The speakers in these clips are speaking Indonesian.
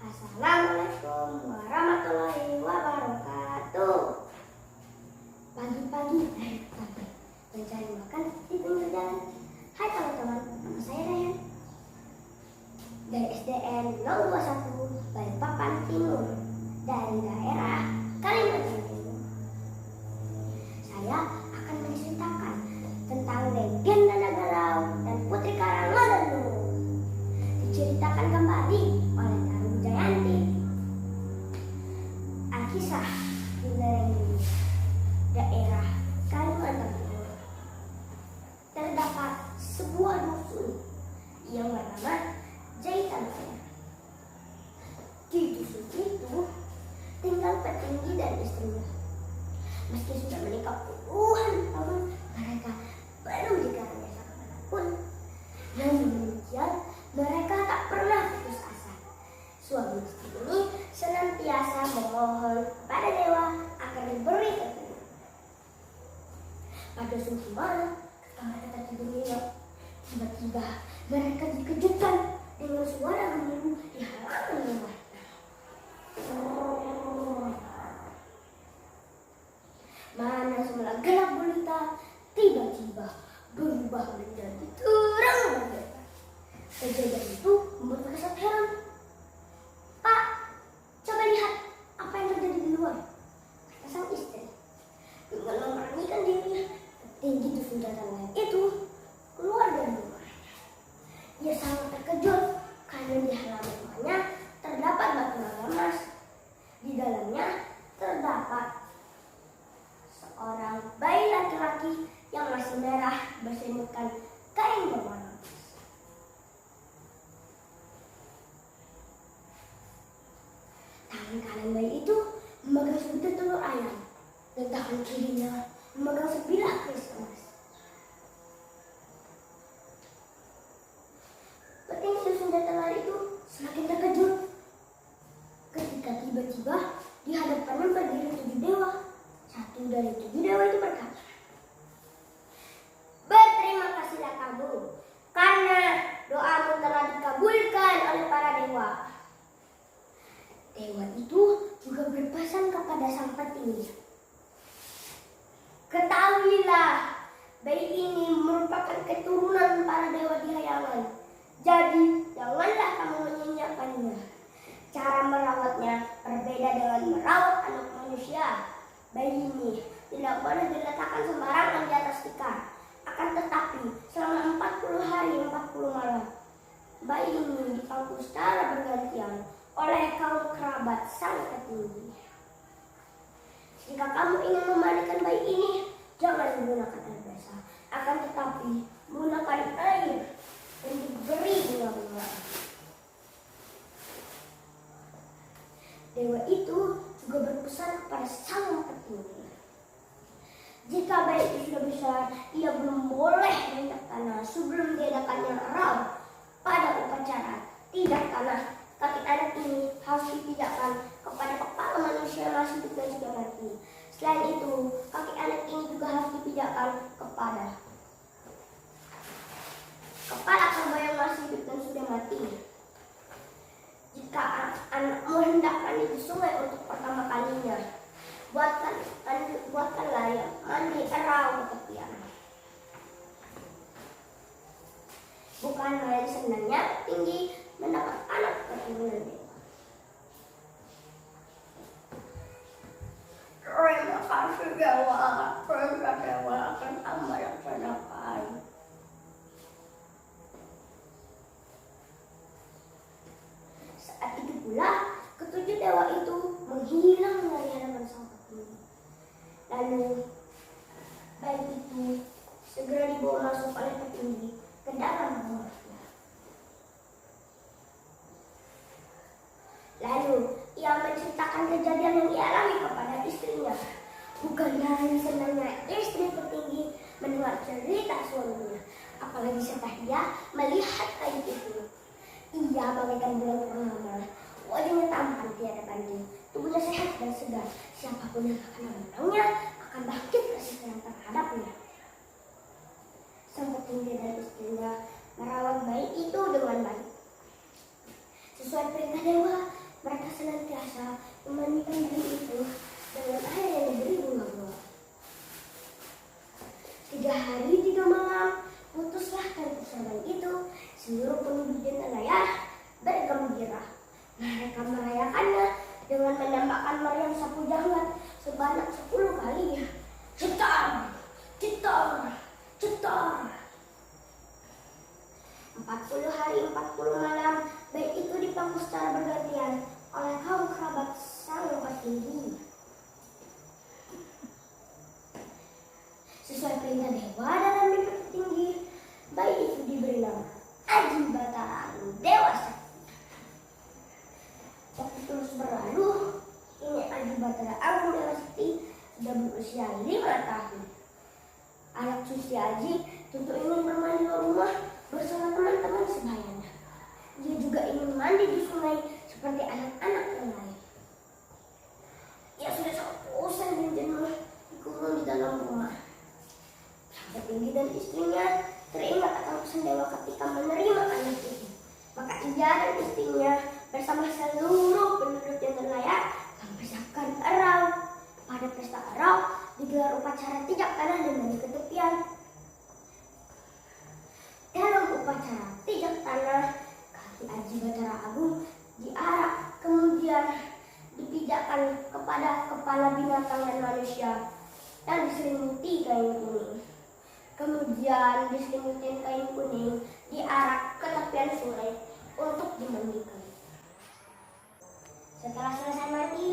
Assalamualaikum warahmatullahi wabarakatuh. Pagi-pagi sampai mencari makan di pinggir jalan. Hai teman-teman, nama saya Ryan dari SDN 021 Balikpapan Timur dari daerah Kalimantan Timur. Saya akan menceritakan tentang legenda Naga Laut dan Putri Karangmangu. Diceritakan kembali oleh Daru Jayanti. Alkisah di lereng daerah Kalimantan Timur terdapat sebuah dusun yang bernama Jahitan Fair. Di dusun itu tinggal petinggi dan istrinya. Meski sudah menikah puluhan tahun, mereka belum dikaruniai anak manapun. Namun demikian, mereka tak pernah putus asa. Suami istri ini senantiasa memohon kepada dewa agar diberi keturunan. Pada suatu malam, ketika mereka tidur nyenyak, tiba-tiba mereka dikejutkan dengan suara gemuruh di halaman rumah. Mana semula gelap gulita tiba-tiba berubah menjadi terang benderang. Kejadian itu membuat mereka sangat heran. "Pak, coba lihat apa yang terjadi di luar," kata sang istri. Dengan memberanikan diri, petinggi dusun Jahitan Fair itu keluar dari rumahnya. Ia sangat terkejut karena di halaman rumahnya terdapat batu naga emas. Di dalamnya terdapat seorang bayi laki-laki yang masih merah berselipkan kain berwarna emas. Tangan kanan bayi itu memegang sebutir telur ayam dan tangan kirinya memegang sebilah keris emas. Petinggi dusun Jahitan Fair itu semakin terkejut ketika tiba-tiba di hadapannya berdiri 7 dewa. Satu dari 7 dewa itu berkata, "Berterima kasihlah kamu karena doamu telah dikabulkan oleh para dewa." Dewa itu juga berpesan kepada sang petinggi, "Ketahuilah, bayi ini merupakan keturunan para dewa di hayangan. Jadi janganlah kamu menyanyiakannya. Cara merawatnya berbeda dengan merawat anak manusia. Bayi ini tidak boleh diletakkan sembarangan di atas tikar. Akan tetapi selama 40 hari 40 malam, bayi ini dipangku secara bergantian oleh kaum kerabat sang petinggi. Jika kamu ingin memandikan bayi ini, jangan menggunakan air basah. Akan tetapi menggunakan air dan diberi bunga-bunga." Dewa itu juga berpesan kepada sang petinggi, jika bayi itu sudah besar, ia belum boleh menginjak tanah sebelum diadakannya raut pada upacara tidak tanah. Kaki anak ini harus dipijakkan kepada kepala manusia yang masih hidup dan sudah mati. Selain itu, kaki anak ini juga harus dipijakkan kepada kepala kebo yang masih hidup dan sudah mati. Jika anakmu hendak mandi di sungai untuk pertama kalinya, buatkanlah yang mandi erau ke tepian. Bukan main senangnya tinggi mendapat anak keturunan dewa. Terima kasih dewa, terima dewa akan amal yang saya dapat. Saat itu pula ketujuh dewa itu menghilang dari hadapan sang petinggi. Lalu bayi itu segera dibawa masuk oleh petinggi ke dalam rumahnya. Lalu ia menceritakan kejadian yang ia alami kepada istrinya. Bukan hanya senangnya istri petinggi mendengar cerita suaminya, apalagi setelah dia melihat bayi itu. Ia bagaikan bulan purnama, wajahnya tampan tiada banding, tubuhnya sehat dan segar. Siapapun yang akan memandangnya akan bangkit kasih sayang terhadapnya. Sang petinggi dan istrinya merawat bayi itu dengan baik. Sesuai perintah dewa, Mereka senantiasa memandikan diri itu dengan air yang diberi bunga-bunga. 3 hari 3 malam putuslah tali persahabatan itu. Seluruh penduduk Denalaya bergembira. Mereka merayakannya dengan menembakkan meriam sapu janggut sebanyak 10 kali. Cetar, cetar, cetar. 40 hari 40 malam bayi itu dipangku secara bergantian oleh kaum kerabat sang petinggi. Sesuai perintah dewa dalam mimpi petinggi, bayi itu diberi nama Aji Batara Agung Dewa Sakti. Waktu terus berlalu, kini Aji Batara Agung Dewa Sakti sudah berusia 5 tahun. Anak cucu Aji tentu ingin bermain di luar rumah bersama teman-teman sebayanya. Dia juga ingin mandi di sungai seperti anak-anak yang lain. Ia sudah sangat bosan dan jenuh dikurung di dalam rumah. Sang petinggi dan istrinya teringat akan pesan dewa ketika menerima anak itu. Maka ia dan istrinya bersama seluruh penduduk Denalaya mempersiapkan Erau. Pada pesta Erau digelar upacara tijak tanah dan mandi ketepian. Dalam upacara tijak tanah, kaki Aji Batara Agung diarak, kemudian dipijakkan kepada kepala binatang dan manusia yang diselimuti kain kuning. Kemudian diselimuti kain kuning diarak ke tepian sungai untuk dimandikan. Setelah selesai mandi,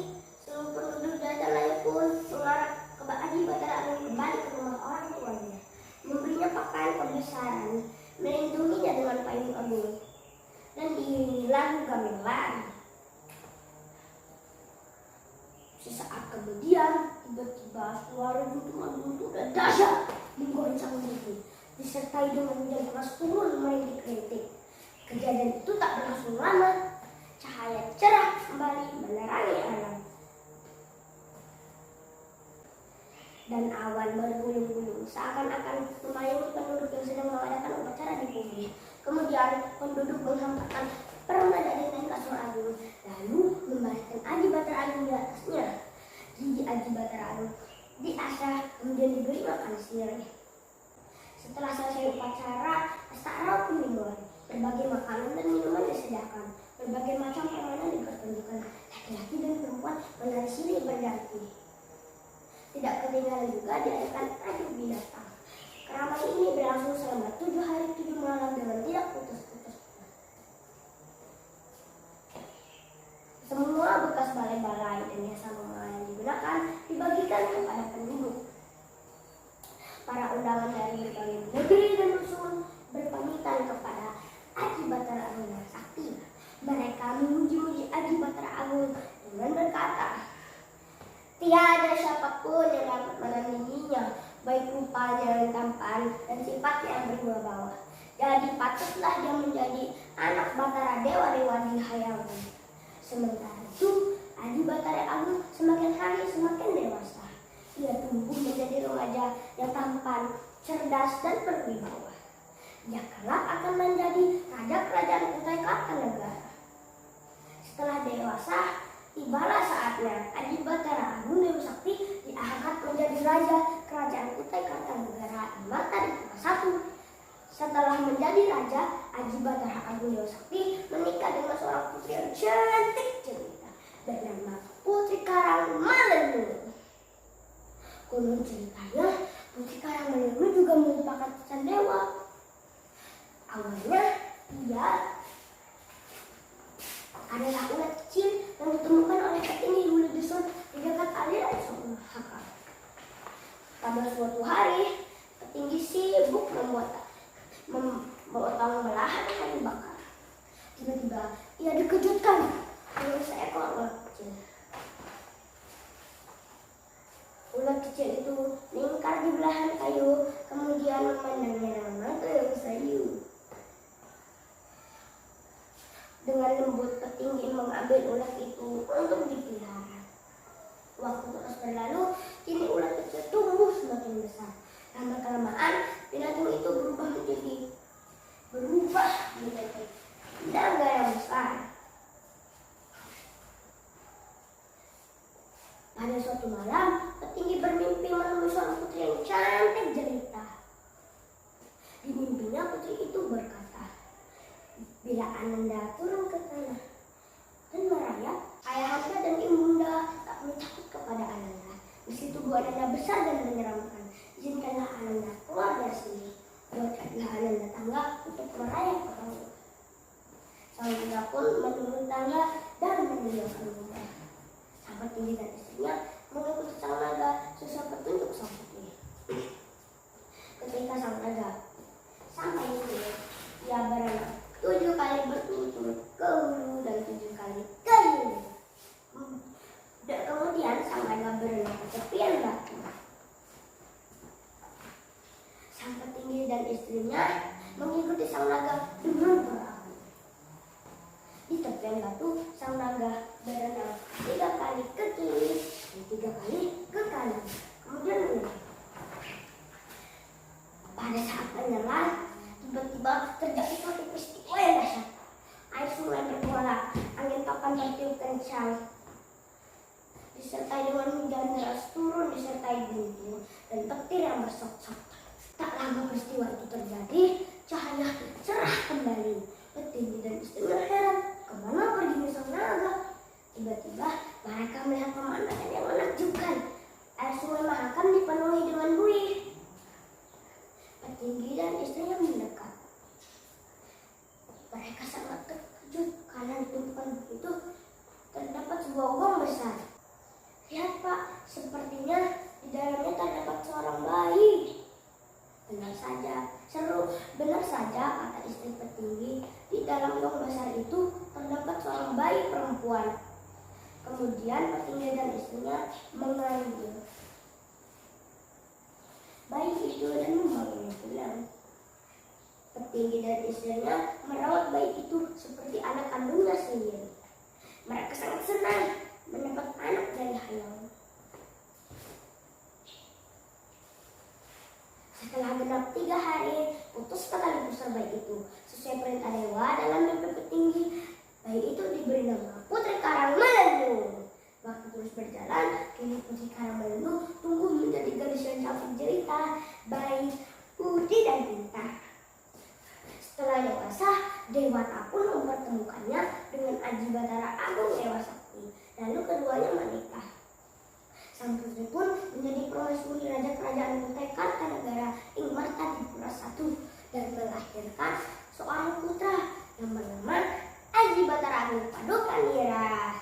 seluruh penduduk Denalaya pun mengarak ke Aji Batara Agung kembali ke rumah orang tuanya, memberinya pakaian kebesaran, melindunginya dengan payung agung, dan diiringi lagu gamelan. Sesaat kemudian, tiba-tiba suara guntur dan dahsyat menggoncang bumi, disertai dengan hujan keras turun merintik-rintik. Kejadian itu tak berlangsung lama. Cahaya cerah kembali menerangi alam, dan awan bergulung-gulung seakan-akan memayungi penduduk yang sedang mengadakan upacara di bumi. Kemudian penduduk menghantarkan permadani dan kasur agung, lalu membalikkan Aji Batara Agung di atasnya. Gigi Aji Batara Agung diasah kemudian diberi makan siang. Setelah selesai upacara, pesta Erau pun dimulai. Berbagai makanan dan minuman disediakan. Berbagai macam permainan dipertunjukkan. Laki-laki dan perempuan menari silih berganti. Tidak ketinggalan juga diadakan adu binatang. Keramaian ini berlangsung selama 7 hari 7 malam dengan tidak putus-putus. Semua bekas balai-balai dan hiasan rumah yang digunakan dibagikan kepada penduduk. Para undangan dari berbagai negeri dan dusun berpamitan kepada Aji Batara Agung Dewa Sakti. Mereka memuji-muji Aji Batara Agung dengan berkata, tiada siapapun yang dapat menandinginya, baik rupanya yang tampan dan sifatnya yang berwibawa. Jadi patutlah dia menjadi anak Batara dewa-dewa di hayangan. Sementara itu, Aji Batara Agung semakin hari semakin dewasa. Ia tumbuh menjadi remaja yang tampan, cerdas dan berwibawa. Dia kelak akan menjadi raja kerajaan Kutai Kartanegara. Setelah dewasa, tibalah saatnya Aji Batara Agung Dewa Sakti diangkat menjadi raja kerajaan Kutai Kartanegara Mataram I. Setelah menjadi raja, Aji Batara Agung Dewa Sakti menikah dengan seorang putri yang cantik jelita bernama Putri Karangmalenu. Konon ceritanya, Putri Karangmalenu juga merupakan pesan dewa. Awalnya, ia adalah ulat kecil yang ditemukan oleh petinggi hulu dusun di dekat aliran Sungai Haka. Pada suatu hari, petinggi sibuk memotong belahan kayu bakar. Tiba-tiba ia dikejutkan oleh seekor ulat kecil. Ulat kecil itu melingkar di belahan kayu, kemudian memandangnya dengan mata yang sayu. Dengan lembut petinggi mengambil ulat itu untuk dipelihara. Waktu terus berlalu, kini ulat kecil tumbuh semakin besar. Lama-kelamaan, binatang itu berubah menjadi naga yang besar. Suatu malam, petinggi bermimpi menemui seorang putri yang cantik jelita. Di mimpinya putri itu berkata, bila Ananda turun ke tanah dan merayap, ayahanda dan ibunda tak perlu takut kepada Ananda. Meski tubuh Ananda besar dan menyeramkan, izinkanlah Ananda keluar dari sini. Buatkanlah Ananda tangga untuk merayap ke bawah. Sang naga pun menurun tangga dan meninggalkan bunda. Sang petinggi dan istrinya mengikuti sang naga sesuai petunjuk sang putri. Ketika sang naga sampai di sini, ia berenang 7 kali berturut-turut ke hulu dan 7 kali ke hilir. Dan kemudian sang naga berenang ke tepian batu. Sang petinggi dan istrinya mengikuti sang naga dengan perahu. Di tepian batu, sang naga berenang 3 kali ke kiri dan 3 kali ke kanan. Kemudian menyelam. Pada saat menyelam, tiba-tiba terjadi suatu peristiwa yang dahsyat. Air sungai bergolak, angin topan bertiup kencang, disertai dengan hujan deras turun disertai guntur dan petir yang bersok-sok. Tak lama peristiwa itu terjadi, cahaya cerah kembali. Petinggi dan istrinya heran, kemana pergi sang naga? Tiba-tiba mereka melihat pemandangan yang menakjubkan. Air sungai Mahakam dipenuhi dengan buih. Petinggi dan istrinya mendekat. Mereka sangat terkejut karena di tumpukan itu terdapat sebuah gong besar. Lihat Pak, sepertinya di dalamnya terdapat seorang bayi. Benar saja kata istri petinggi, di dalam gong besar itu terdapat seorang bayi perempuan. Kemudian petinggi dan istrinya mengambil bayi itu dan membawanya pulang. Petinggi dan istrinya merawat bayi itu seperti anak kandungnya sendiri. Mereka sangat senang mendapat anak dari hayam. Setelah genap 3 hari, putus tali pusar bayi itu. Sesuai perintah dewa dalam mimpi petinggi, bayi itu diberi nama Putri Karangmelendung. Waktu terus berjalan, kini Putri Karangmelendung tumbuh menjadi gadis yang cantik jelita, baik, putih dan pintar. Setelah dewasa, Dewata pun mempertemukannya dengan Aji Batara Agung Dewa Sakti. Lalu keduanya menikah. Sang putri pun menjadi permaisuri raja kerajaan Kutai Kartanegara ing Martadipura I dan melahirkan seorang putra yang bernama Aji Batara Agung Padukanira.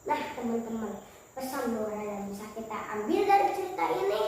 Nah teman-teman, pesan moral yang bisa kita ambil dari cerita ini,